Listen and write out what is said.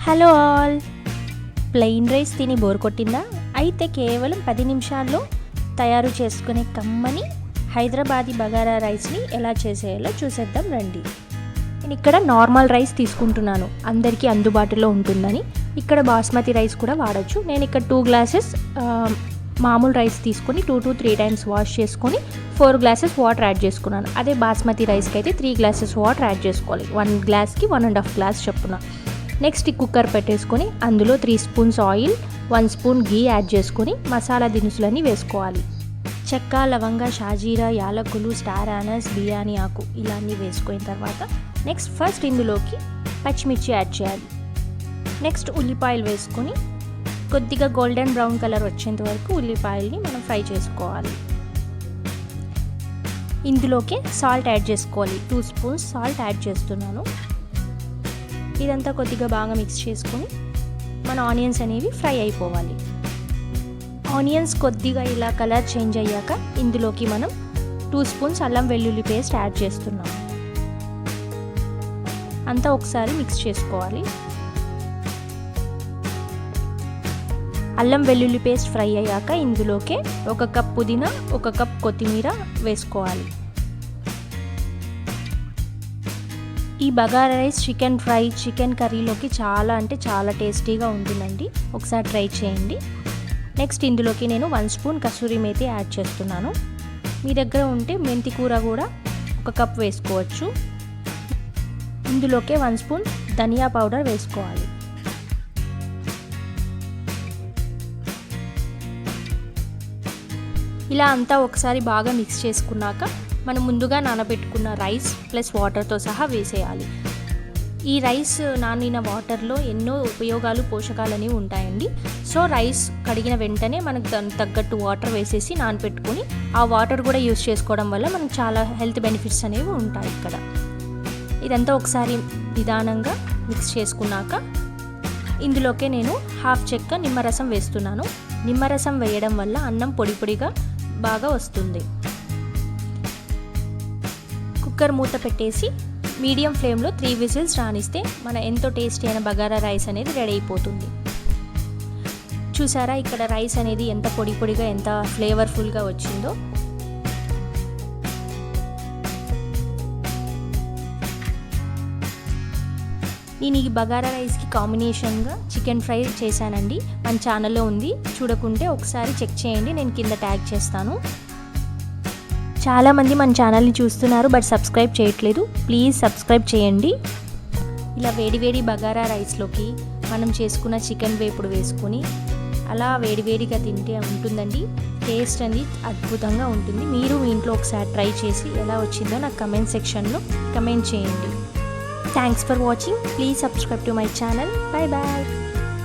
Hello all, plain rice తిని bore కొట్టిందా? అయితే కేవలం 10 నిమిషాల్లో తయారు చేసుకునే కమ్మని హైదరాబాదీ బగారా రైస్ని ఎలా చేసేయాలో చూసేద్దాం రండి. నేను ఇక్కడ నార్మల్ రైస్ తీసుకుంటున్నాను, అందరికీ అందుబాటులో ఉంటుందని. ఇక్కడ బాస్మతి రైస్ కూడా వాడచ్చు. నేను ఇక్కడ 2 గ్లాసెస్ మామూలు రైస్ తీసుకొని 2 to 3 టైమ్స్ వాష్ చేసుకొని 4 గ్లాసెస్ వాటర్ యాడ్ చేసుకున్నాను. అదే బాస్మతి రైస్కి అయితే 3 గ్లాసెస్ వాటర్ యాడ్ చేసుకోవాలి. 1 గ్లాస్కి 1.5 గ్లాస్ చొప్పున. నెక్స్ట్ కుక్కర్ పెట్టేసుకొని అందులో 3 స్పూన్స్ ఆయిల్, 1 స్పూన్ గీ యాడ్ చేసుకొని మసాలా దినుసులన్నీ వేసుకోవాలి. చెక్క, లవంగ, షాజీరా, యాలకులు, స్టార్ ఆనస్, బిర్యానీ ఆకు ఇలా అన్నీ వేసుకున్న తర్వాత నెక్స్ట్ ఫస్ట్ ఇందులోకి పచ్చిమిర్చి యాడ్ చేయాలి. నెక్స్ట్ ఉల్లిపాయలు వేసుకొని కొద్దిగా గోల్డెన్ బ్రౌన్ కలర్ వచ్చేంత వరకు ఉల్లిపాయల్ని మనం ఫ్రై చేసుకోవాలి. ఇందులోకి సాల్ట్ యాడ్ చేసుకోవాలి. 2 స్పూన్స్ సాల్ట్ యాడ్ చేస్తున్నాను. ఇదంతా కొద్దిగా బాగా మిక్స్ చేసుకొని మన ఆనియన్స్ అనేవి ఫ్రై అయిపోవాలి. ఆనియన్స్ కొద్దిగా ఇలా కలర్ చేంజ్ అయ్యాక ఇందులోకి మనం 2 స్పూన్స్ అల్లం వెల్లుల్లి పేస్ట్ యాడ్ చేస్తున్నాం. అంతా ఒకసారి మిక్స్ చేసుకోవాలి. అల్లం వెల్లుల్లి పేస్ట్ ఫ్రై అయ్యాక ఇందులోకి 1 కప్ పుదీనా, 1 కప్ కొత్తిమీర వేసుకోవాలి. ఈ bagara rice chicken fry, chicken కర్రీలోకి చాలా అంటే చాలా టేస్టీగా ఉంటుందండి. ఒకసారి ట్రై చేయండి. నెక్స్ట్ ఇందులోకి నేను 1 స్పూన్ కసూరి మేతి యాడ్ చేస్తున్నాను. మీ దగ్గర ఉంటే మెంతి కూర కూడా 1 కప్ వేసుకోవచ్చు. ఇందులోకి 1 స్పూన్ ధనియా పౌడర్ వేసుకోవాలి. ఇలా అంతా ఒకసారి బాగా మిక్స్ చేసుకున్నాక మనం ముందుగా నానబెట్టుకున్న రైస్ ప్లస్ వాటర్తో సహా వేసేయాలి. ఈ రైస్ నానిన వాటర్లో ఎన్నో ఉపయోగాలు, పోషకాలు అనేవి ఉంటాయండి. సో రైస్ కడిగిన వెంటనే మనకు దానికి తగ్గట్టు వాటర్ వేసేసి నానబెట్టుకొని ఆ వాటర్ కూడా యూస్ చేసుకోవడం వల్ల మనకు చాలా హెల్త్ బెనిఫిట్స్ అనేవి ఉంటాయి ఇక్కడ. ఇదంతా ఒకసారి నిదానంగా మిక్స్ చేసుకున్నాక ఇందులోకే నేను 1/2 చెక్క నిమ్మరసం వేస్తున్నాను. నిమ్మరసం వేయడం వల్ల అన్నం పొడి పొడిగా బాగా వస్తుంది. కుక్కర్ మూత పెట్టేసి మీడియం ఫ్లేమ్లో 3 విజిల్స్ రానిస్తే మన ఎంతో టేస్టీ అయిన బగారా రైస్ అనేది రెడీ అయిపోతుంది. చూసారా ఇక్కడ రైస్ అనేది ఎంత పొడి పొడిగా, ఎంత ఫ్లేవర్ఫుల్గా వచ్చిందో. నేను ఈ బగారా రైస్కి కాంబినేషన్గా చికెన్ ఫ్రై చేశానండి. మన ఛానల్లో ఉంది, చూడకుంటే ఒకసారి చెక్ చేయండి. నేను కింద ట్యాగ్ చేస్తాను. చాలామంది మన ఛానల్ని చూస్తున్నారు బట్ సబ్స్క్రైబ్ చేయట్లేదు. ప్లీజ్ సబ్స్క్రైబ్ చేయండి. ఇలా వేడివేడి బగారా రైస్లోకి మనం చేసుకున్న చికెన్ వేపుడు వేసుకొని అలా వేడివేడిగా తింటే ఉంటుందండి. టేస్ట్ అనేది అద్భుతంగా ఉంటుంది. మీరు మీ ఇంట్లో ఒకసారి ట్రై చేసి ఎలా వచ్చిందో నాకు కమెంట్ సెక్షన్లో కమెంట్ చేయండి. Thanks for watching. Please subscribe to my channel. Bye bye.